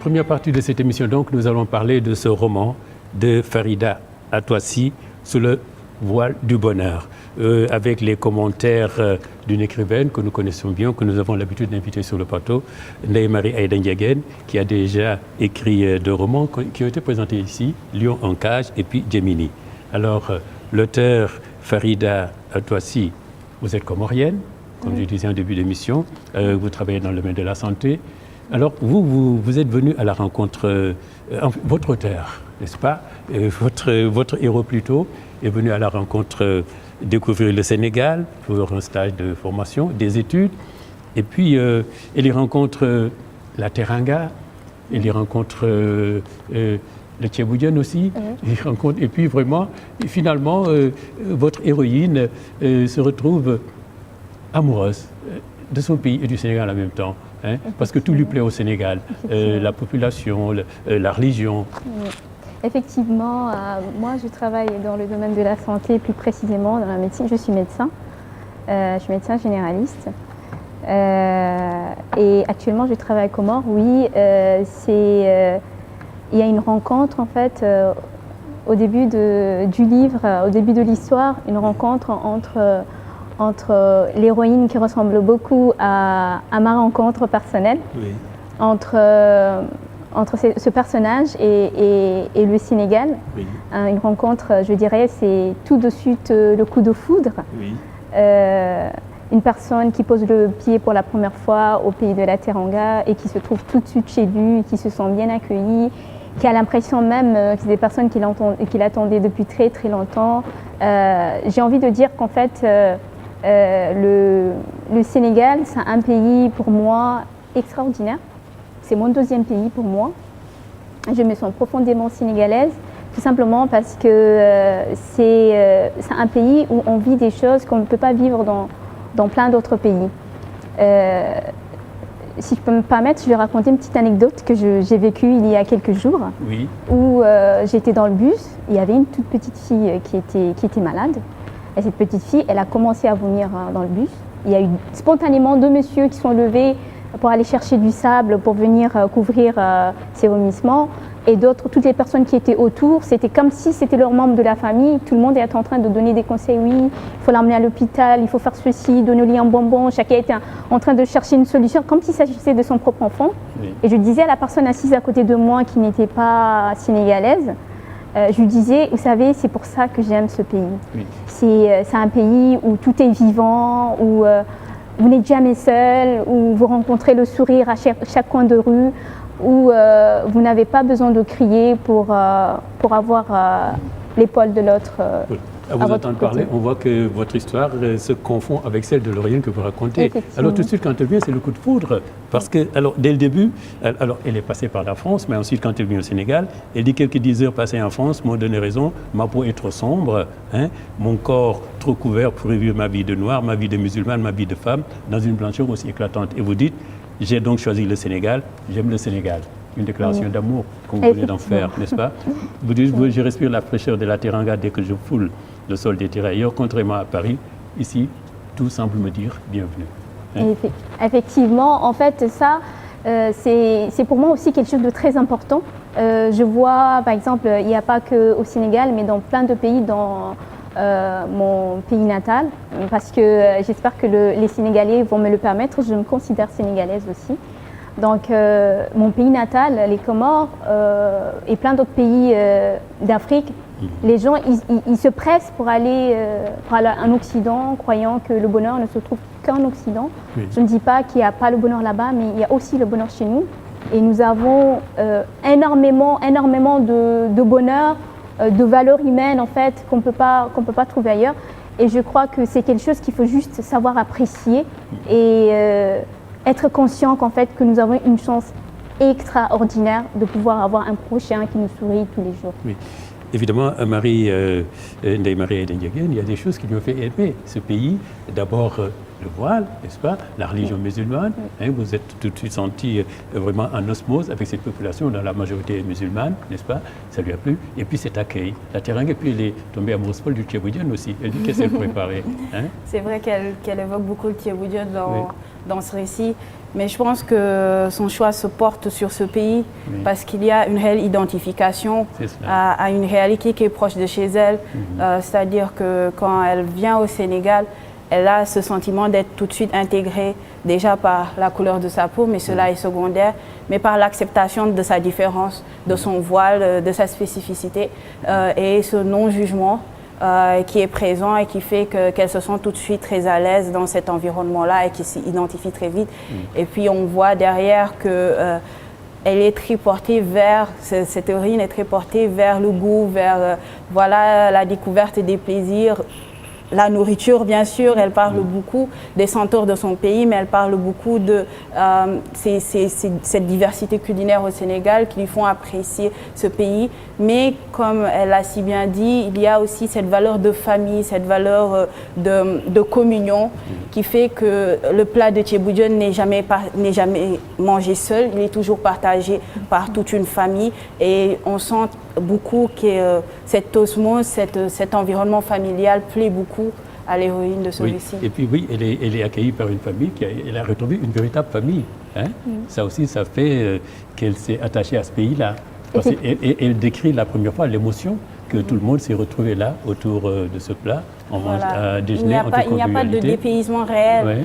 première partie de cette émission, donc, nous allons parler de ce roman de Farida Atoissi, Sous le voile du bonheur, avec les commentaires d'une écrivaine que nous connaissons bien, que nous avons l'habitude d'inviter sur le plateau, Ndeye Marie Aïda Ndiéguène, qui a déjà écrit 2 romans qui ont été présentés ici, Lion en cage et puis Gemini. Alors, l'auteur Farida Atoissi, vous êtes comorienne, comme je disais en début d'émission, vous travaillez dans le domaine de la santé. Alors, vous êtes venu à la rencontre, votre auteur, n'est-ce pas, votre héros plutôt, est venu à la rencontre découvrir le Sénégal pour un stage de formation, des études, et puis il y rencontre la teranga, il y rencontre le Thieboudienne aussi, il rencontre, et puis vraiment, finalement, votre héroïne se retrouve amoureuse de son pays et du Sénégal en même temps, hein, parce que tout lui plaît au Sénégal, la population, la religion. Effectivement, moi je travaille dans le domaine de la santé, plus précisément dans la médecine. Je suis médecin, je suis médecin généraliste. Et actuellement je travaille à Comores. Oui, il y a une rencontre en fait au début du livre, au début de l'histoire, une rencontre entre l'héroïne qui ressemble beaucoup à ma rencontre personnelle, oui. Entre ce personnage et le Sénégal. Oui. Une rencontre, je dirais, c'est tout de suite le coup de foudre. Oui. Une personne qui pose le pied pour la première fois au pays de la Teranga et qui se trouve tout de suite chez lui, qui se sent bien accueillie, qui a l'impression même que c'est des personnes qui l'attendaient depuis très très longtemps. J'ai envie de dire qu'en fait, le Sénégal, c'est un pays pour moi extraordinaire. C'est mon 2e pays pour moi. Je me sens profondément sénégalaise, tout simplement parce que c'est un pays où on vit des choses qu'on ne peut pas vivre dans plein d'autres pays. Si je peux me permettre, je vais raconter une petite anecdote que j'ai vécue il y a quelques jours, oui. Où j'étais dans le bus, il y avait une toute petite fille qui était malade. Et cette petite fille, elle a commencé à vomir dans le bus. Il y a eu spontanément 2 messieurs qui sont levés pour aller chercher du sable, pour venir couvrir ses vomissements. Et d'autres, toutes les personnes qui étaient autour, c'était comme si c'était leurs membres de la famille. Tout le monde était en train de donner des conseils. Oui, il faut l'emmener à l'hôpital, il faut faire ceci, donner-lui un bonbon. Chacun était en train de chercher une solution, comme s'il s'agissait de son propre enfant. Oui. Et je disais à la personne assise à côté de moi, qui n'était pas sénégalaise, je lui disais, vous savez, c'est pour ça que j'aime ce pays. Oui. C'est un pays où tout est vivant, où vous n'êtes jamais seul, où vous rencontrez le sourire à chaque coin de rue, où vous n'avez pas besoin de crier pour avoir l'épaule de l'autre. Oui. À vous entendre parler, on voit que votre histoire se confond avec celle de l'Orient que vous racontez. Alors tout de suite, quand elle vient, c'est le coup de foudre. Parce que, alors, dès le début, elle est passée par la France, mais ensuite, quand elle vient au Sénégal, elle dit quelques 10 heures passées en France m'ont donné raison, ma peau est trop sombre, hein, mon corps trop couvert pour vivre ma vie de noir, ma vie de musulmane, ma vie de femme, dans une blancheur aussi éclatante. Et vous dites, j'ai donc choisi le Sénégal, j'aime le Sénégal. Une déclaration d'amour qu'on venait d'en faire, n'est-ce pas? Vous dites, je respire la fraîcheur de la Teranga dès que je foule le sol des tirailleurs, contrairement à Paris. Ici, tout semble me dire bienvenue. Hein? Effectivement, en fait, ça, c'est pour moi aussi quelque chose de très important. Je vois, par exemple, il n'y a pas qu'au Sénégal, mais dans plein de pays, dans mon pays natal, parce que j'espère que les Sénégalais vont me le permettre. Je me considère sénégalaise aussi. Donc, mon pays natal, les Comores et plein d'autres pays d'Afrique, les gens, ils se pressent pour aller en Occident, croyant que le bonheur ne se trouve qu'en Occident. Oui. Je ne dis pas qu'il n'y a pas le bonheur là-bas, mais il y a aussi le bonheur chez nous. Et nous avons énormément de bonheur, de valeurs humaines, en fait, qu'on ne peut pas trouver ailleurs. Et je crois que c'est quelque chose qu'il faut juste savoir apprécier et être conscient qu'en fait, que nous avons une chance extraordinaire de pouvoir avoir un prochain qui nous sourit tous les jours. Oui. Évidemment, Ndeye Marie Aïda Ndiéguène, il y a des choses qui lui ont fait aimer ce pays. D'abord, le voile, n'est-ce pas? La religion musulmane. Hein, vous êtes tout de suite senti vraiment en osmose avec cette population dont la majorité est musulmane, n'est-ce pas? Ça lui a plu. Et puis cet accueil, la Teranga, et puis elle est tombée amoureuse folle du Thieboudienne aussi. Elle dit qu'est-ce qu'elle préparait. Hein? C'est vrai qu'elle évoque beaucoup le Thieboudienne dans ce récit. Mais je pense que son choix se porte sur ce pays parce qu'il y a une réelle identification à une réalité qui est proche de chez elle. C'est-à-dire que quand elle vient au Sénégal, elle a ce sentiment d'être tout de suite intégrée déjà par la couleur de sa peau, mais cela est secondaire, mais par l'acceptation de sa différence, de son voile, de sa spécificité et ce non-jugement qui est présent et qui fait qu'elle se sent tout de suite très à l'aise dans cet environnement-là et qui s'identifie très vite. Et puis on voit derrière que elle est très portée vers, cette héroïne est très portée vers le goût, vers voilà, la découverte des plaisirs. La nourriture, bien sûr, elle parle beaucoup des senteurs de son pays, mais elle parle beaucoup de cette diversité culinaire au Sénégal qui lui font apprécier ce pays. Mais comme elle l'a si bien dit, il y a aussi cette valeur de famille, cette valeur de communion qui fait que le plat de Thiéboudione n'est jamais mangé seul, il est toujours partagé par toute une famille et on sent beaucoup que cette osmose, cet environnement familial plaît beaucoup à l'héroïne de ce récit. Et puis oui, elle est accueillie par une famille, elle a retrouvé une véritable famille. Hein? Ça aussi, ça fait qu'elle s'est attachée à ce pays-là. Et elle décrit la première fois l'émotion que tout le monde s'est retrouvé là, autour de ce plat. On mange à déjeuner en toute convivialité. Il n'y a pas de dépaysement réel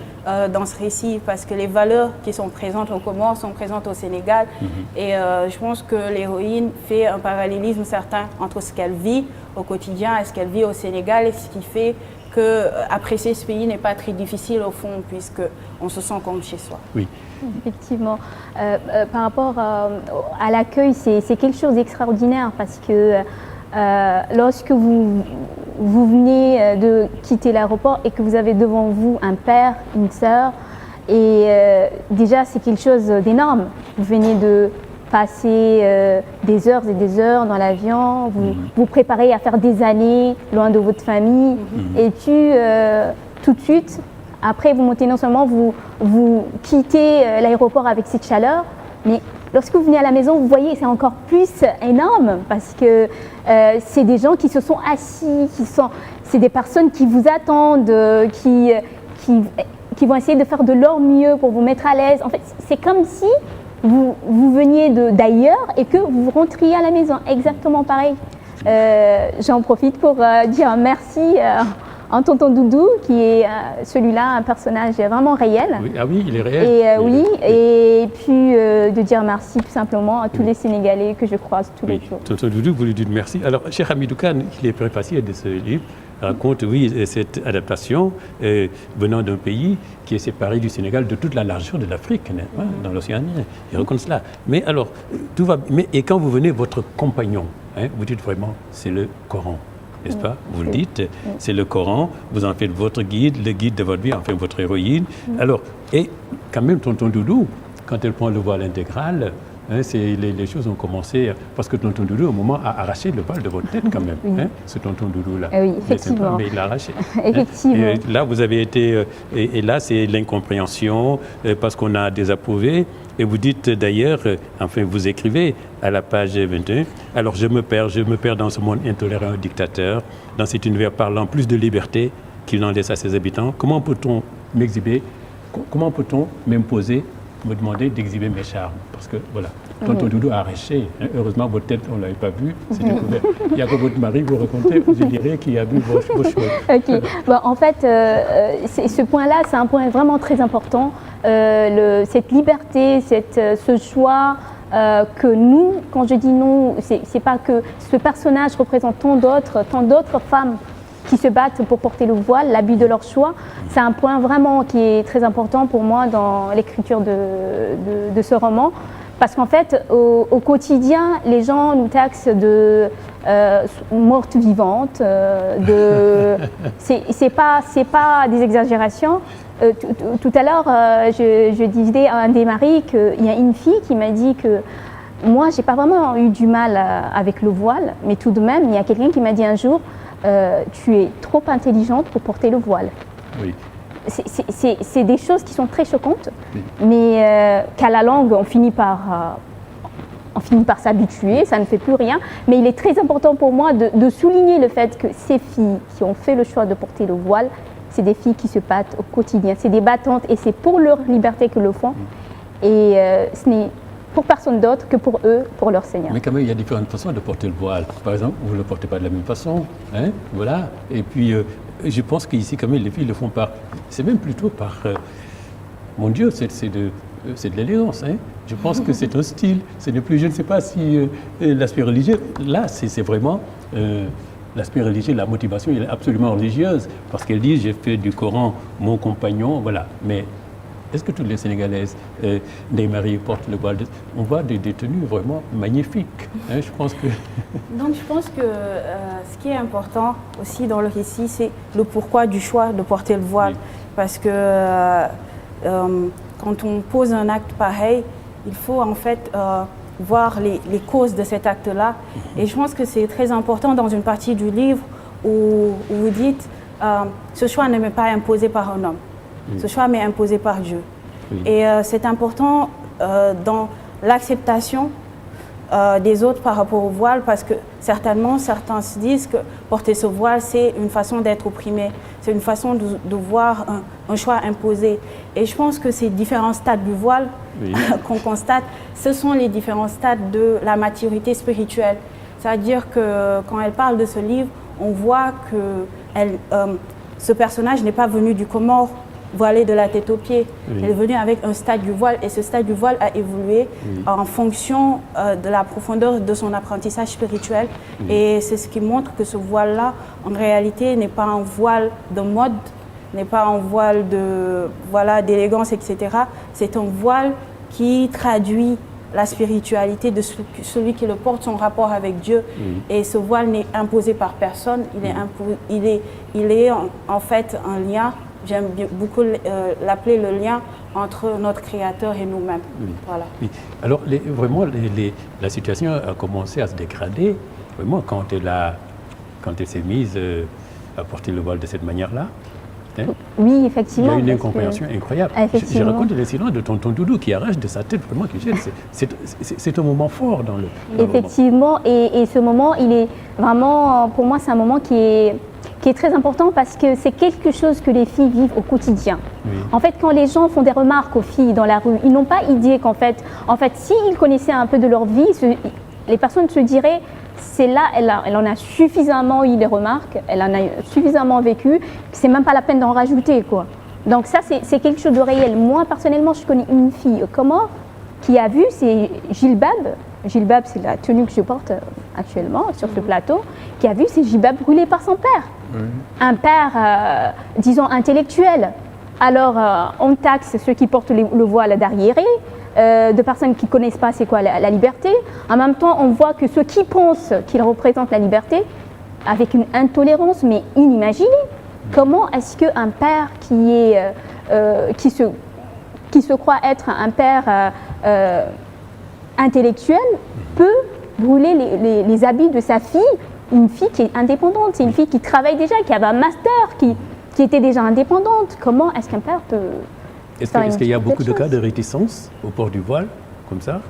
dans ce récit parce que les valeurs qui sont présentes aux Comores sont présentes au Sénégal. Et je pense que l'héroïne fait un parallélisme certain entre ce qu'elle vit au quotidien et ce qu'elle vit au Sénégal, et ce qui fait qu'apprécier ce pays n'est pas très difficile au fond puisqu'on se sent comme chez soi. Oui. Effectivement. Par rapport à l'accueil, c'est quelque chose d'extraordinaire parce que lorsque vous venez de quitter l'aéroport et que vous avez devant vous un père, une sœur, et déjà c'est quelque chose d'énorme. Vous venez de passer des heures et des heures dans l'avion, vous vous préparez à faire des années loin de votre famille, et puis tout de suite, après vous montez, non seulement vous quittez l'aéroport avec cette chaleur, mais lorsque vous venez à la maison, vous voyez, c'est encore plus énorme parce que c'est des gens qui se sont assis, c'est des personnes qui vous attendent, qui vont essayer de faire de leur mieux pour vous mettre à l'aise. En fait, c'est comme si vous veniez d'ailleurs et que vous rentriez à la maison. Exactement pareil. J'en profite pour dire merci en Tonton Doudou, qui est celui-là, un personnage vraiment réel. Oui, ah oui, il est réel. Et puis de dire merci tout simplement à tous les Sénégalais que je croise tous les jours. Tonton Doudou, vous lui dites merci. Alors, Cheikh Hamidou Kane, qui est préfacier de ce livre, raconte, cette adaptation venant d'un pays qui est séparé du Sénégal de toute la largeur de l'Afrique, dans l'océan Indien. Il raconte cela. Mais alors, tout va. Et quand vous venez, votre compagnon, vous dites vraiment, c'est le Coran. N'est-ce pas? Vous le dites, c'est le Coran, vous en faites votre guide, le guide de votre vie, enfin votre héroïne. Alors, et quand même, Tonton Doudou, quand elle prend le voile intégral, les choses ont commencé, parce que Tonton Doudou, au moment, a arraché le voile de votre tête quand même, ce Tonton Doudou-là. Oui, effectivement. Mais il l'a arraché. Effectivement. Et là, vous avez été, et là, c'est l'incompréhension, parce qu'on a désapprouvé. Et vous dites d'ailleurs, enfin vous écrivez à la page 21, alors je me perds dans ce monde intolérant et dictateur, dans cet univers parlant plus de liberté qu'il n'en laisse à ses habitants. Comment peut-on m'exhiber, comment peut-on m'imposer, me demander d'exhiber mes charmes? Parce que voilà, Tonton Doudou a arraché, heureusement votre tête on ne l'avait pas vue, c'est découvert. Il y a que votre mari vous racontez, je dirais, qui a vu vos cheveux. Ok, bon, en fait, ce point-là, c'est un point vraiment très important. Cette liberté, ce choix que nous, quand je dis nous, c'est pas que ce personnage représente tant d'autres femmes qui se battent pour porter le voile, l'abus de leur choix. C'est un point vraiment qui est très important pour moi dans l'écriture de ce roman. Parce qu'en fait, au quotidien, les gens nous taxent de mortes vivantes, c'est pas des exagérations. Tout à l'heure, je disais à un des maris qu'il y a une fille qui m'a dit que moi, j'ai pas vraiment eu du mal avec le voile, mais tout de même, il y a quelqu'un qui m'a dit un jour, tu es trop intelligente pour porter le voile. Oui. C'est des choses qui sont très choquantes, mais qu'à la langue, on finit par s'habituer, ça ne fait plus rien. Mais il est très important pour moi de souligner le fait que ces filles qui ont fait le choix de porter le voile, c'est des filles qui se battent au quotidien, c'est des battantes et c'est pour leur liberté que le font. Et ce n'est pour personne d'autre que pour eux, pour leur Seigneur. Mais quand même, il y a différentes façons de porter le voile. Par exemple, vous ne le portez pas de la même façon. Hein, voilà. Et puis, je pense qu'ici, quand même, les filles le font par... C'est même plutôt par... mon Dieu, c'est de l'élégance. Hein. Je pense que c'est un style. Ce n'est plus, je ne sais pas si l'aspect religieux... Là, c'est vraiment... l'aspect religieux, la motivation, elle est absolument religieuse. Parce qu'elle dit, j'ai fait du Coran mon compagnon, voilà. Mais... Est-ce que toutes les Sénégalaises, des mariées portent le voile? On voit des tenues vraiment magnifiques. Hein, je pense que... Donc je pense que ce qui est important aussi dans le récit, c'est le pourquoi du choix de porter le voile. Oui. Parce que quand on pose un acte pareil, il faut en fait voir les causes de cet acte-là. Et je pense que c'est très important dans une partie du livre où vous dites ce choix ne m'est pas imposé par un homme. Ce choix m'est imposé par Dieu. Oui. Et c'est important dans l'acceptation des autres par rapport au voile, parce que certainement, certains se disent que porter ce voile, c'est une façon d'être opprimé, c'est une façon de voir un choix imposé. Et je pense que ces différents stades du voile oui. qu'on constate, ce sont les différents stades de la maturité spirituelle. C'est-à-dire que quand elle parle de ce livre, on voit que ce personnage n'est pas venu du Comore, voilée de la tête aux pieds. Oui. Elle est venue avec un stade du voile et ce stade du voile a évolué oui. en fonction de la profondeur de son apprentissage spirituel. Oui. Et c'est ce qui montre que ce voile-là, en réalité, n'est pas un voile de mode, n'est pas un voile d'élégance, etc. C'est un voile qui traduit la spiritualité de celui qui le porte, son rapport avec Dieu. Oui. Et ce voile n'est imposé par personne, il est en fait un lien. J'aime beaucoup l'appeler le lien entre notre Créateur et nous-mêmes. Oui. Voilà. Oui. Alors, vraiment, la situation a commencé à se dégrader, vraiment, quand elle s'est mise à porter le voile de cette manière-là. Hein? Oui, effectivement. Il y a une incompréhension incroyable. Je raconte les silences de tonton Doudou qui arrache de sa tête, vraiment, c'est un moment fort dans le effectivement, roman. Et ce moment, il est vraiment, pour moi, c'est un moment qui est très important parce que c'est quelque chose que les filles vivent au quotidien. Oui. En fait, quand les gens font des remarques aux filles dans la rue, ils n'ont pas idée qu'en fait, s'ils connaissaient un peu de leur vie, les personnes se diraient, c'est là, elle en a suffisamment eu des remarques, elle en a suffisamment vécu, c'est même pas la peine d'en rajouter, quoi. Donc ça, c'est quelque chose de réel. Moi, personnellement, je connais une fille Comore qui a vu, c'est Jilbab. Jilbab, c'est la tenue que je porte actuellement sur ce plateau, qui a vu ses jilbabs brûlés par son père. Un père, disons, intellectuel. Alors, on taxe ceux qui portent le voile d'arriérés, de personnes qui ne connaissent pas c'est quoi la liberté. En même temps, on voit que ceux qui pensent qu'ils représentent la liberté, avec une intolérance, mais inimaginée. Comment est-ce qu'un père qui se croit être un père intellectuel peut brûler les habits de sa fille, une fille qui est indépendante, c'est une fille qui travaille déjà, qui avait un master, qui était déjà indépendante. Comment est-ce qu'un père peut... Est-ce qu'il y a beaucoup de cas de réticence au port du voile, comme ça?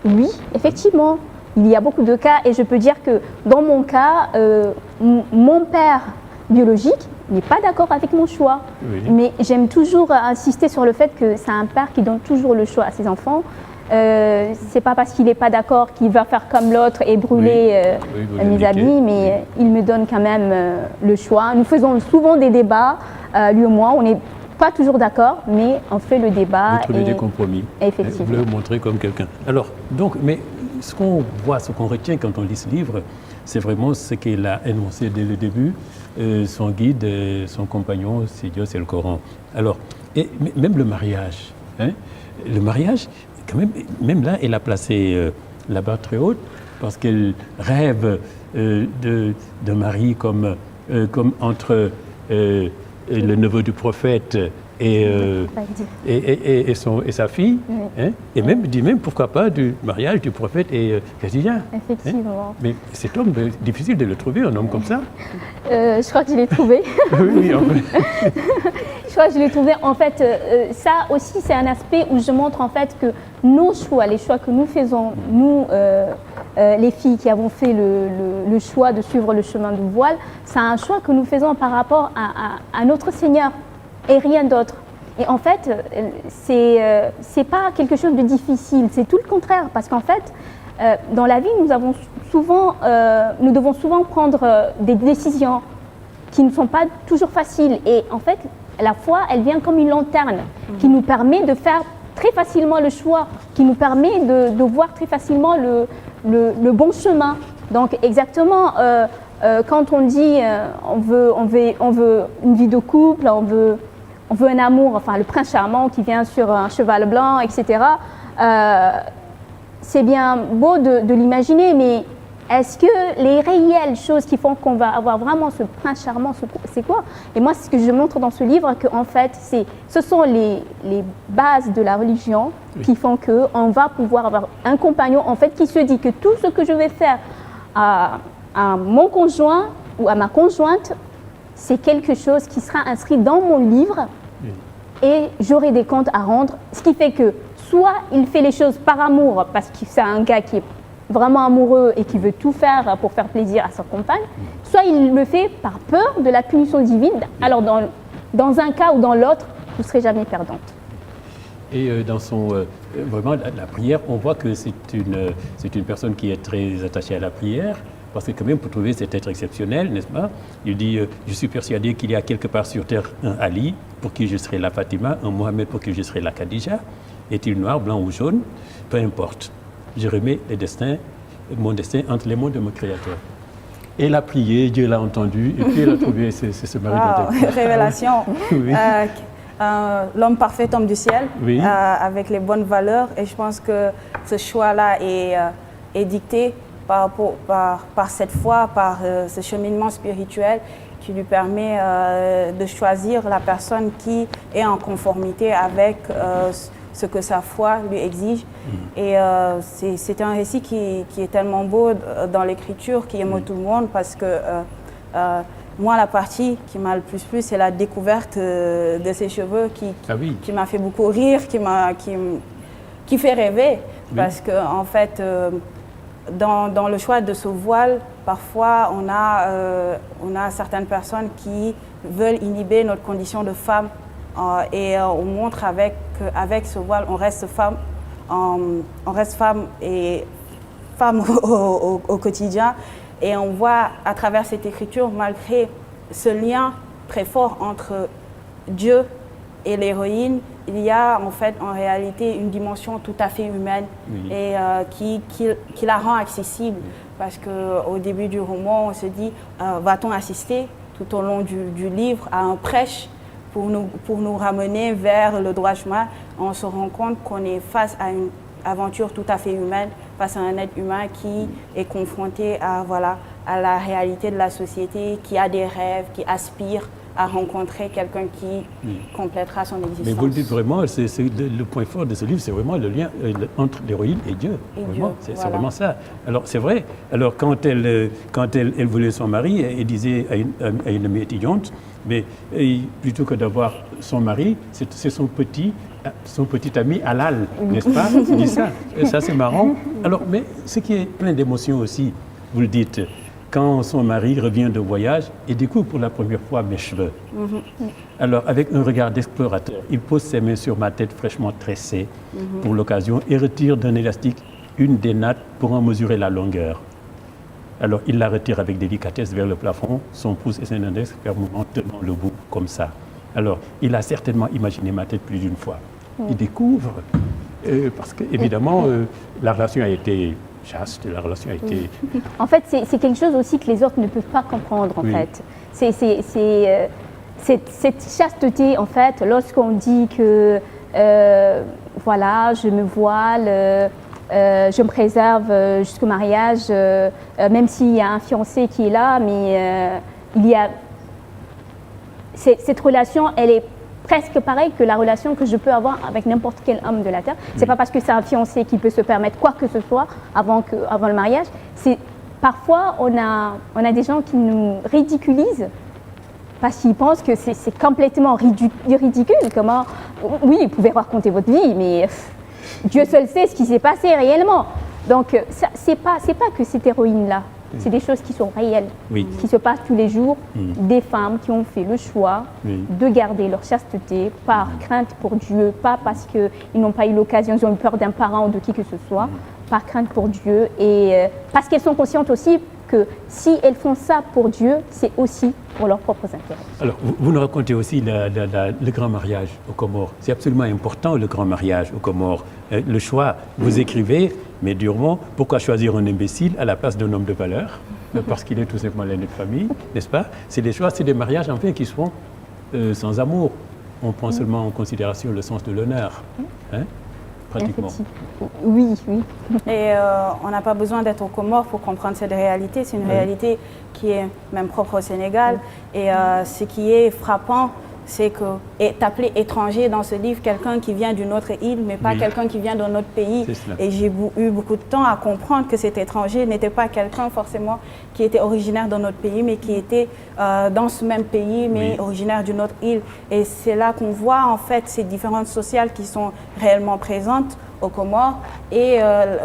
Oui, effectivement. Il y a beaucoup de cas et je peux dire que dans mon cas, mon père biologique n'est pas d'accord avec mon choix. Oui. Mais j'aime toujours insister sur le fait que c'est un père qui donne toujours le choix à ses enfants. C'est pas parce qu'il n'est pas d'accord qu'il va faire comme l'autre et brûler mes habits, mais il me donne quand même le choix. Nous faisons souvent des débats, lui et moi, on n'est pas toujours d'accord, mais on fait le débat. Vous trouvez des compromis. Effectivement. Vous le montrez comme quelqu'un. Alors, donc, mais ce qu'on voit, ce qu'on retient quand on lit ce livre, c'est vraiment ce qu'elle a énoncé dès le début, son guide, son compagnon, c'est Dieu, c'est le Coran. Alors, et même le mariage, hein, le mariage, quand même là, elle a placé la barre très haute parce qu'elle rêve de mari comme entre le neveu du prophète et sa fille, oui. Hein, et même dit même pourquoi pas du mariage du prophète et Khadija. Effectivement. Hein, mais cet homme, difficile de le trouver, un homme comme ça. Je crois que je l'ai trouvé. Oui, en fait. Je crois que je l'ai trouvé. En fait, ça aussi, c'est un aspect où je montre en fait que nos choix, les choix que nous faisons, nous, les filles qui avons fait le choix de suivre le chemin du voile, c'est un choix que nous faisons par rapport à notre Seigneur et rien d'autre. Et en fait, c'est pas quelque chose de difficile, c'est tout le contraire, parce qu'en fait, dans la vie, nous devons souvent prendre des décisions qui ne sont pas toujours faciles. Et en fait, la foi, elle vient comme une lanterne qui nous permet de faire très facilement le choix, qui nous permet de voir très facilement le bon chemin. Donc exactement, quand on dit on veut une vie de couple, on veut un amour, enfin le prince charmant qui vient sur un cheval blanc, etc. C'est bien beau de l'imaginer, mais est-ce que les réelles choses qui font qu'on va avoir vraiment ce prince charmant, c'est quoi? Et moi, c'est ce que je montre dans ce livre, qu'en fait, ce sont les bases de la religion qui font qu'on va pouvoir avoir un compagnon, en fait, qui se dit que tout ce que je vais faire à mon conjoint ou à ma conjointe, c'est quelque chose qui sera inscrit dans mon livre et j'aurai des comptes à rendre. Ce qui fait que soit il fait les choses par amour, parce que c'est un gars qui est vraiment amoureux et qui veut tout faire pour faire plaisir à sa compagne, soit il le fait par peur de la punition divine. Alors dans un cas ou dans l'autre, vous ne serez jamais perdante. Et dans vraiment la prière, on voit que c'est une personne qui est très attachée à la prière, parce que quand même pour trouver cet être exceptionnel, n'est-ce pas? Il dit, je suis persuadé qu'il y a quelque part sur terre un Ali, pour qui je serai la Fatima, un Mohamed pour qui je serai la Khadija, est-il noir, blanc ou jaune, peu importe. Je remets mon destin entre les mains de mon Créateur. Et il a prié, Dieu l'a entendu, et puis il a trouvé ce mari. Révélation. Oui. L'homme parfait, homme du ciel, oui. Avec les bonnes valeurs. Et je pense que ce choix-là est dicté par cette foi, par ce cheminement spirituel qui lui permet de choisir la personne qui est en conformité avec ce que sa foi lui exige. Et c'est un récit qui est tellement beau dans l'écriture, qui émeut tout le monde, parce que moi, la partie qui m'a le plus plu, c'est la découverte de ses cheveux qui m'a fait beaucoup rire, qui fait rêver. Oui. Parce qu'en fait, dans le choix de ce voile, parfois on a certaines personnes qui veulent inhiber notre condition de femme. Et on montre avec ce voile, on reste femme et femme au quotidien. Et on voit à travers cette écriture, malgré ce lien très fort entre Dieu et l'héroïne, il y a en réalité une dimension tout à fait humaine et qui la rend accessible. Parce qu'au début du roman, on se dit, va-t-on assister tout au long du livre à un prêche pour nous ramener vers le droit chemin? On se rend compte qu'on est face à une aventure tout à fait humaine, face à un être humain qui est confronté à la réalité de la société, qui a des rêves, qui aspire à rencontrer quelqu'un qui complétera son existence. Mais vous le dites vraiment, le point fort de ce livre, c'est vraiment le lien entre l'héroïne et Dieu. C'est vraiment ça. Alors c'est vrai, alors quand elle voulait son mari, elle disait à une amie étudiante, mais plutôt que d'avoir son mari, c'est son petit ami halal, n'est-ce pas? Il dit ça. Et ça, c'est marrant. Alors, mais ce qui est plein d'émotions aussi, vous le dites, quand son mari revient de voyage et découvre pour la première fois mes cheveux. Alors, avec un regard d'explorateur, il pose ses mains sur ma tête fraîchement tressée pour l'occasion et retire d'un élastique une des nattes pour en mesurer la longueur. Alors, il la retire avec délicatesse vers le plafond, son pouce et son index fermement tenant le bout comme ça. Alors, il a certainement imaginé ma tête plus d'une fois. Il découvre, parce qu'évidemment, la relation a été chaste, la relation a été... En fait, c'est quelque chose aussi que les autres ne peuvent pas comprendre, en fait. Cette chasteté, en fait, lorsqu'on dit que, voilà, je me voile... je me préserve jusqu'au mariage, même s'il y a un fiancé qui est là, mais il y a... Cette relation, elle est presque pareille que la relation que je peux avoir avec n'importe quel homme de la Terre. C'est pas parce que c'est un fiancé qui peut se permettre quoi que ce soit avant le mariage. Parfois, on a des gens qui nous ridiculisent parce qu'ils pensent que c'est complètement ridicule. Comment... Oui, vous pouvez raconter votre vie, mais... Dieu seul sait ce qui s'est passé réellement. Donc, c'est pas que cette héroïne-là c'est des choses qui sont réelles, qui se passent tous les jours, des femmes qui ont fait le choix de garder leur chasteté par crainte pour Dieu, pas parce qu'ils n'ont pas eu l'occasion, ils ont eu peur d'un parent ou de qui que ce soit, par crainte pour Dieu et parce qu'elles sont conscientes aussi que si elles font ça pour Dieu, c'est aussi pour leurs propres intérêts. Alors, vous nous racontez aussi le grand mariage aux Comores. C'est absolument important, le grand mariage aux Comores. Le choix, vous écrivez, mais durement, pourquoi choisir un imbécile à la place d'un homme de valeur? Parce qu'il est tout simplement l'aîné de famille, n'est-ce pas? C'est des choix, c'est des mariages, en fait, qui se font sans amour. On prend seulement en considération le sens de l'honneur. Hein? Pratiquement. Oui. Et on n'a pas besoin d'être aux Comores pour comprendre cette réalité. C'est une réalité qui est même propre au Sénégal. Et ce qui est frappant, c'est qu'est appelé étranger dans ce livre quelqu'un qui vient d'une autre île, mais pas quelqu'un qui vient d'un autre pays. Et j'ai eu beaucoup de temps à comprendre que cet étranger n'était pas quelqu'un forcément qui était originaire d'un autre pays, mais qui était dans ce même pays, mais originaire d'une autre île. Et c'est là qu'on voit en fait ces différences sociales qui sont réellement présentes aux Comores et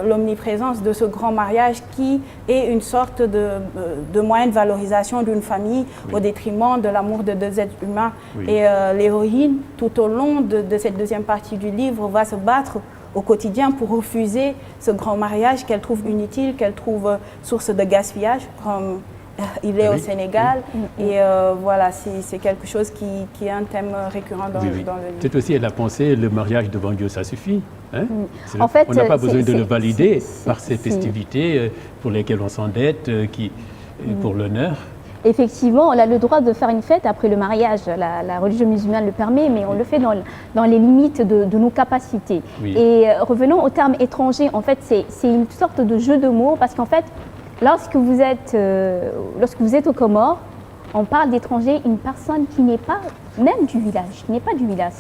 l'omniprésence de ce grand mariage qui est une sorte de moyen de valorisation d'une famille au détriment de l'amour de deux êtres humains. Et l'héroïne, tout au long de cette deuxième partie du livre, va se battre au quotidien pour refuser ce grand mariage qu'elle trouve inutile, qu'elle trouve source de gaspillage, comme il est au Sénégal. Et voilà, c'est quelque chose qui est un thème récurrent dans le livre. C'est aussi, elle a pensé, le mariage devant Dieu, ça suffit. Hein? En fait, on n'a pas besoin de le valider par ces festivités pour lesquelles on s'endette, pour l'honneur. Effectivement, on a le droit de faire une fête après le mariage. La religion musulmane le permet, mais on le fait dans les limites de nos capacités. Et revenons au terme étranger. En fait, c'est une sorte de jeu de mots parce qu'en fait, lorsque vous êtes aux Comores, on parle d'étranger, une personne qui n'est pas même du village, qui n'est pas du village.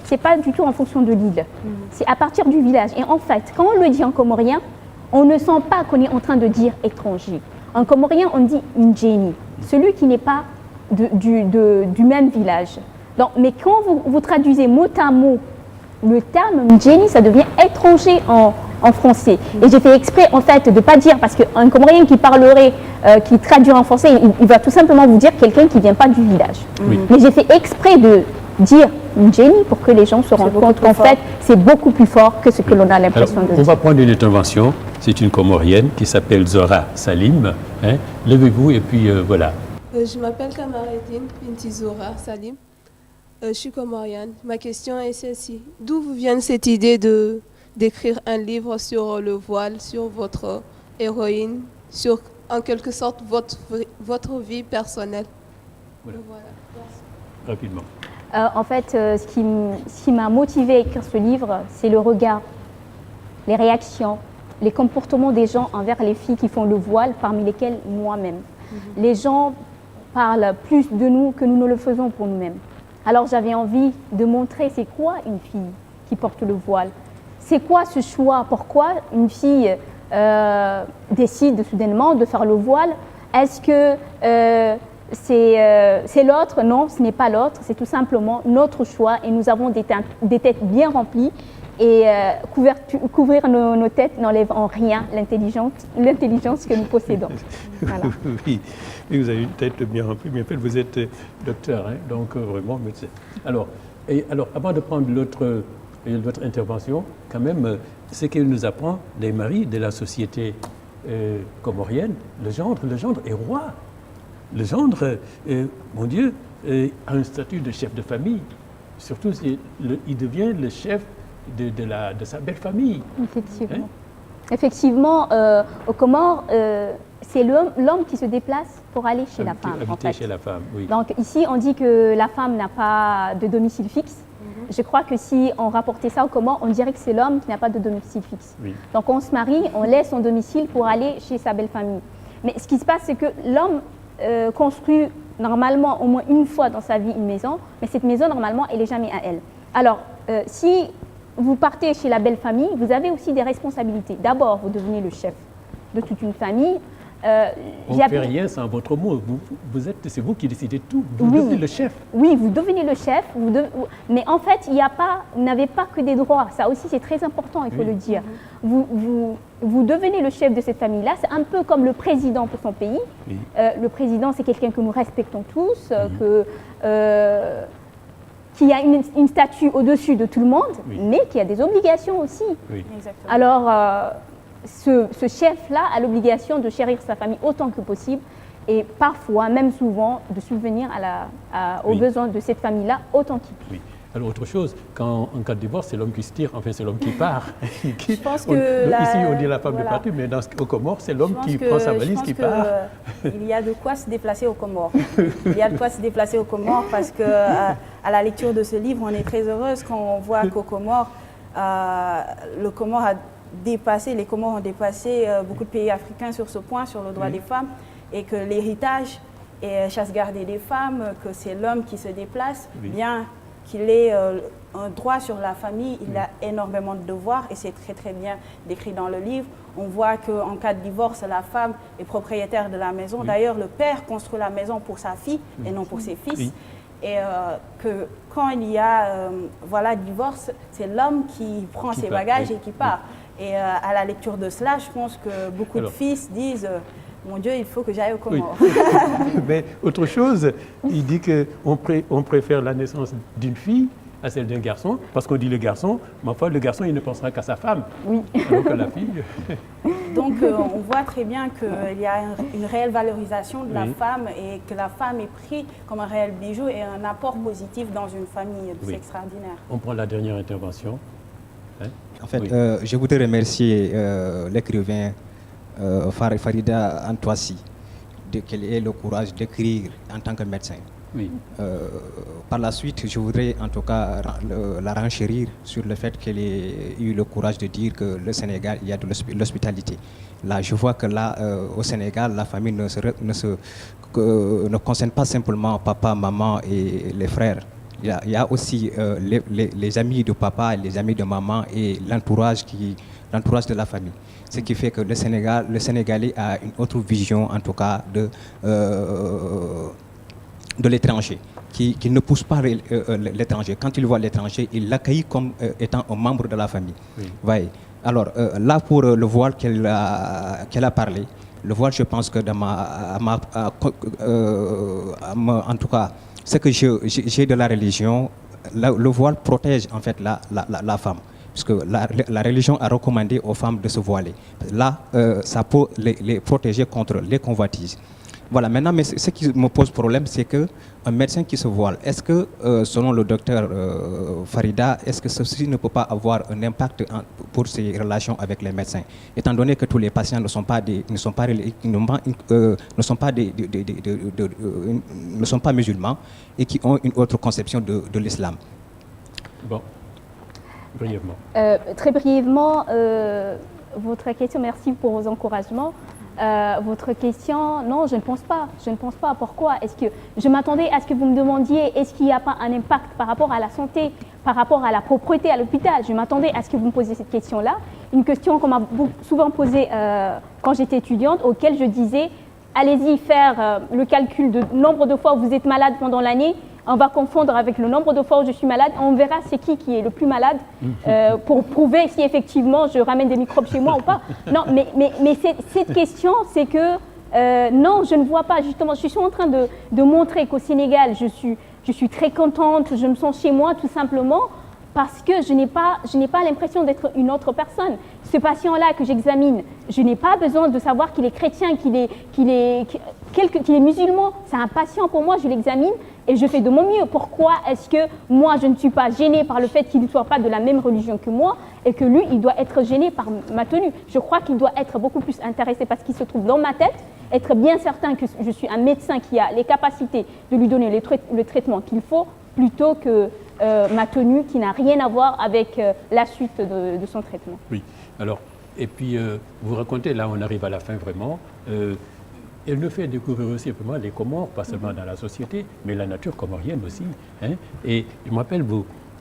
C'est pas du tout en fonction de l'île. C'est à partir du village. Et en fait, quand on le dit en comorien, on ne sent pas qu'on est en train de dire étranger. En comorien, on dit Ndjeni, celui qui n'est pas du même village. Donc, mais quand vous traduisez mot à mot le terme Ndjeni, ça devient étranger en français. Et j'ai fait exprès, en fait, de ne pas dire, parce qu'un Comorien qui parlerait, qui traduit en français, il va tout simplement vous dire quelqu'un qui ne vient pas du village. Mais j'ai fait exprès de dire Ndjeni pour que les gens se rendent compte qu'en fait, c'est beaucoup plus fort que ce que l'on a l'impression de dire. On va prendre une intervention. C'est une Comorienne qui s'appelle Zora Salim. Hein? Levez-vous et puis voilà. Je m'appelle Kamaredine Binti Zora Salim. Je suis comorienne. Ma question est celle-ci. D'où vous vient cette idée d'écrire un livre sur le voile, sur votre héroïne, sur en quelque sorte votre vie personnelle? Voilà. Rapidement. En fait, ce qui m'a motivée à écrire ce livre, c'est le regard, les réactions, les comportements des gens envers les filles qui font le voile, parmi lesquelles moi-même. Les gens parlent plus de nous que nous ne le faisons pour nous-mêmes. Alors j'avais envie de montrer c'est quoi une fille qui porte le voile. C'est quoi ce choix? Pourquoi une fille décide soudainement de faire le voile? Est-ce que c'est l'autre? Non, ce n'est pas l'autre. C'est tout simplement notre choix et nous avons des têtes bien remplies. Et couvrir nos têtes n'enlève en rien l'intelligence que nous possédons. Voilà. Oui, vous avez une tête bien remplie, bien faite. Vous êtes docteur, hein, donc vraiment médecin. Alors, avant de prendre l'autre intervention, quand même, ce qu'elle nous apprend, les maris de la société comorienne, le gendre est roi. Le gendre, mon Dieu, a un statut de chef de famille. Surtout, il devient le chef de sa belle famille. Effectivement. Hein? Effectivement, aux Comores, c'est l'homme qui se déplace pour aller chez la femme. Habiter chez la femme, oui. Donc ici, on dit que la femme n'a pas de domicile fixe. Je crois que si on rapportait ça aux Comores, on dirait que c'est l'homme qui n'a pas de domicile fixe. Oui. Donc on se marie, on laisse son domicile pour aller chez sa belle famille. Mais ce qui se passe, c'est que l'homme construit normalement au moins une fois dans sa vie une maison, mais cette maison, normalement, elle n'est jamais à elle. Alors, si vous partez chez la belle famille, vous avez aussi des responsabilités. D'abord, vous devenez le chef de toute une famille. On ne fait rien sans votre mot. C'est vous qui décidez tout. Vous devenez le chef. Oui, vous devenez le chef. Mais en fait, vous n'avez pas que des droits. Ça aussi, c'est très important, il faut le dire. Vous devenez le chef de cette famille-là. C'est un peu comme le président pour son pays. Oui. Le président, c'est quelqu'un que nous respectons tous, qui a une statue au-dessus de tout le monde, mais qui a des obligations aussi. Oui. Exactement. Alors, ce chef-là a l'obligation de chérir sa famille autant que possible et parfois, même souvent, de subvenir aux besoins de cette famille-là authentiques. Oui. Alors, autre chose, en cas de divorce, c'est l'homme qui se tire, enfin, c'est l'homme qui part. Je pense que ici, on dit la femme de partie, mais au Comores, c'est l'homme qui prend sa valise, qui part. Il y a de quoi se déplacer au Comores. Il y a de quoi se déplacer au Comores parce que, à la lecture de ce livre, on est très heureuse quand on voit qu'au Comores, le Comores les Comores ont dépassé beaucoup de pays africains sur ce point, sur le droit des femmes, et que l'héritage est chasse gardée des femmes, que c'est l'homme qui se déplace, bien qu'il ait un droit sur la famille, il a énormément de devoirs, et c'est très très bien décrit dans le livre. On voit qu'en cas de divorce, la femme est propriétaire de la maison. D'ailleurs, le père construit la maison pour sa fille et non pour ses fils. Et que quand il y a divorce, c'est l'homme qui prend ses bagages et qui part. Et à la lecture de cela, je pense que beaucoup de fils disent mon Dieu, il faut que j'aille au Comores. Oui. Mais autre chose, il dit qu'on préfère la naissance d'une fille à celle d'un garçon, parce qu'on dit le garçon, mais enfin le garçon il ne pensera qu'à sa femme, alors que la fille... Donc on voit très bien qu'il y a une réelle valorisation de la femme et que la femme est prise comme un réel bijou et un apport positif dans une famille. C'est extraordinaire. On prend la dernière intervention. En fait, je voudrais remercier l'écrivain Farida Antoissi qu'elle ait le courage d'écrire en tant que médecin. Oui. Par la suite, je voudrais en tout cas la renchérir sur le fait qu'elle ait eu le courage de dire que le Sénégal, il y a de l'hospitalité. Là, je vois que là, au Sénégal, la famille ne concerne pas simplement papa, maman et les frères. Il y a aussi les amis de papa, les amis de maman et l'entourage de la famille. Ce qui fait que le Sénégalais a une autre vision, en tout cas, de l'étranger, qui ne pousse pas l'étranger. Quand il voit l'étranger, il l'accueille comme étant un membre de la famille. Oui. Voyez. Alors, là, pour le voile qu'elle a parlé, le voile, je pense que en tout cas, ce que j'ai de la religion, le voile protège en fait la femme. Parce que la religion a recommandé aux femmes de se voiler. Là, ça peut les protéger contre les convoitises. Voilà, maintenant, mais ce qui me pose problème, c'est qu'un médecin qui se voile, est-ce que, selon le docteur Farida, est-ce que ceci ne peut pas avoir un impact pour ses relations avec les médecins, étant donné que tous les patients ne sont pas musulmans et qui ont une autre conception de l'islam? Bon, brièvement. Très brièvement, votre question, merci pour vos encouragements. Votre question, non, je ne pense pas. Je ne pense pas. Pourquoi? Je m'attendais à ce que vous me demandiez est-ce qu'il n'y a pas un impact par rapport à la santé, par rapport à la propreté à l'hôpital. Je m'attendais à ce que vous me posiez cette question-là. Une question qu'on m'a souvent posée quand j'étais étudiante, auquel je disais allez-y faire le calcul de nombre de fois où vous êtes malade pendant l'année. On va confondre avec le nombre de fois où je suis malade. On verra c'est qui est le plus malade pour prouver si effectivement je ramène des microbes chez moi ou pas. Non, mais cette question, c'est que non, je ne vois pas. Justement, je suis en train de montrer qu'au Sénégal, je suis très contente, je me sens chez moi tout simplement parce que je n'ai pas l'impression d'être une autre personne. Ce patient-là que j'examine, je n'ai pas besoin de savoir qu'il est chrétien, qu'il est musulman. C'est un patient pour moi, je l'examine et je fais de mon mieux. Pourquoi est-ce que moi, je ne suis pas gênée par le fait qu'il ne soit pas de la même religion que moi et que lui, il doit être gêné par ma tenue? Je crois qu'il doit être beaucoup plus intéressé parce qu'il se trouve dans ma tête, être bien certain que je suis un médecin qui a les capacités de lui donner le traitement qu'il faut plutôt que ma tenue qui n'a rien à voir avec la suite de son traitement. Oui, alors, et puis vous racontez, là on arrive à la fin vraiment, elle nous fait découvrir aussi vraiment les Comores, pas seulement dans la société, mais la nature comorienne aussi. Hein. Et je me rappelle,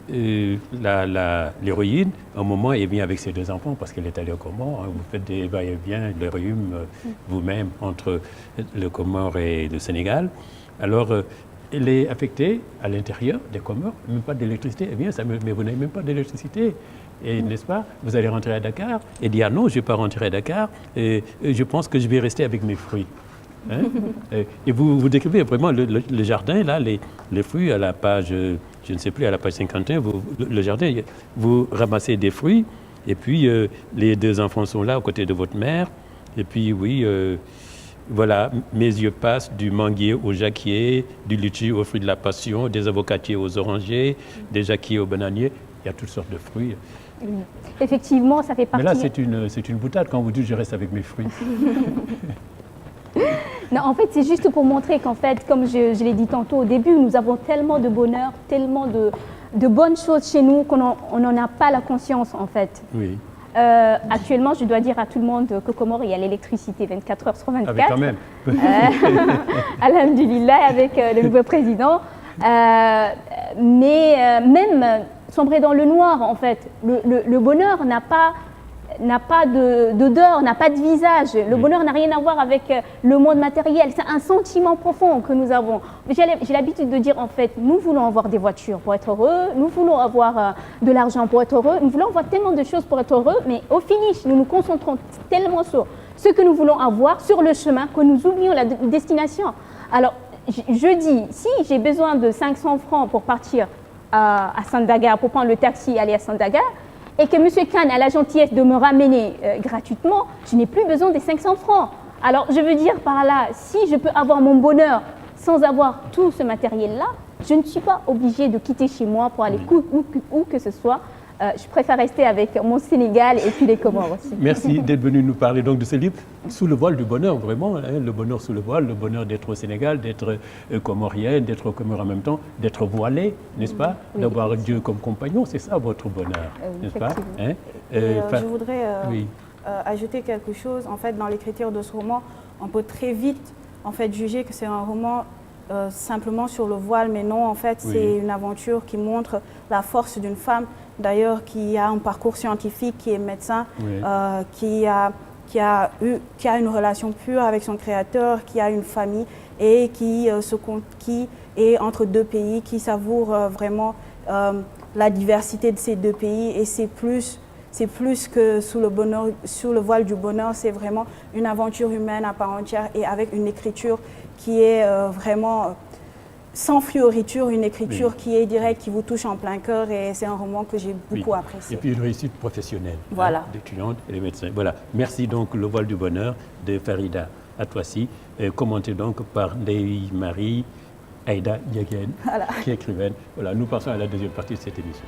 l'héroïne, à un moment, elle vient avec ses 2 enfants parce qu'elle est allée au Comores. Vous faites des va-et-vient, des rhumes vous-même entre le Comore et le Sénégal. Alors, elle est affectée à l'intérieur des Comores, même pas d'électricité. Elle vient, mais vous n'avez même pas d'électricité. Et n'est-ce pas, vous allez rentrer à Dakar. Elle dit, ah non, je ne vais pas rentrer à Dakar. Et je pense que je vais rester avec mes fruits. Hein? Et vous décrivez vraiment le jardin, là, les fruits à la page, je ne sais plus, à la page 51, le jardin, vous ramassez des fruits, et puis les 2 enfants sont là, aux côtés de votre mère. Et puis, oui, voilà, mes yeux passent du manguier au jacquier, du litchi au fruit de la passion, des avocatiers aux orangers, des jacquiers aux bananiers. Il y a toutes sortes de fruits. Oui. Effectivement, ça fait partie... Mais là, c'est une boutade quand vous dites « je reste avec mes fruits ». Non, en fait, c'est juste pour montrer qu'en fait, comme je l'ai dit tantôt au début, nous avons tellement de bonheur, tellement de bonnes choses chez nous qu'on n'en a pas la conscience, en fait. Oui. Actuellement, je dois dire à tout le monde qu'au Comores, il y a l'électricité 24 heures sur 24. Avec quand même. Alhamdulillah, avec le nouveau président. Mais même sombrer dans le noir, en fait, le bonheur n'a pas d'odeur, n'a pas de visage. Le bonheur n'a rien à voir avec le monde matériel. C'est un sentiment profond que nous avons. J'ai l'habitude de dire, en fait, nous voulons avoir des voitures pour être heureux, nous voulons avoir de l'argent pour être heureux, nous voulons avoir tellement de choses pour être heureux, mais au finish, nous nous concentrons tellement sur ce que nous voulons avoir, sur le chemin, que nous oublions la destination. Alors, je dis, si j'ai besoin de 500 francs pour partir à Sandaga, pour prendre le taxi et aller à Sandaga, et que M. Khan a la gentillesse de me ramener gratuitement, je n'ai plus besoin des 500 francs. Alors, je veux dire par là, si je peux avoir mon bonheur sans avoir tout ce matériel-là, je ne suis pas obligée de quitter chez moi pour aller où que ce soit. Je préfère rester avec mon Sénégal et puis les Comores aussi. Merci d'être venu nous parler donc de ce livre, Sous le voile du bonheur, vraiment, hein, le bonheur sous le voile, le bonheur d'être au Sénégal, d'être comorienne, d'être au Comore en même temps, d'être voilée, n'est-ce pas? Oui. D'avoir Dieu comme compagnon, c'est ça votre bonheur, n'est-ce pas? Hein? Je voudrais ajouter quelque chose. En fait, dans l'écriture de ce roman, on peut très vite en fait, juger que c'est un roman simplement sur le voile, mais non, en fait, c'est une aventure qui montre la force d'une femme, d'ailleurs, qui a un parcours scientifique, qui est médecin, qui a une relation pure avec son créateur, qui a une famille et qui est entre 2 pays, qui savoure vraiment la diversité de ces 2 pays. Et c'est plus que sous le voile du bonheur, c'est vraiment une aventure humaine à part entière et avec une écriture qui est vraiment sans fioriture, une écriture qui est directe, qui vous touche en plein cœur, et c'est un roman que j'ai beaucoup apprécié. Et puis une réussite professionnelle, voilà, d'étudiante et des médecins. Voilà. Merci donc Le voile du bonheur de Farida Atoissi, commenté donc par Ndeye-Marie Aïda Diaguène, qui est écrivaine. Voilà, nous passons à la deuxième partie de cette émission.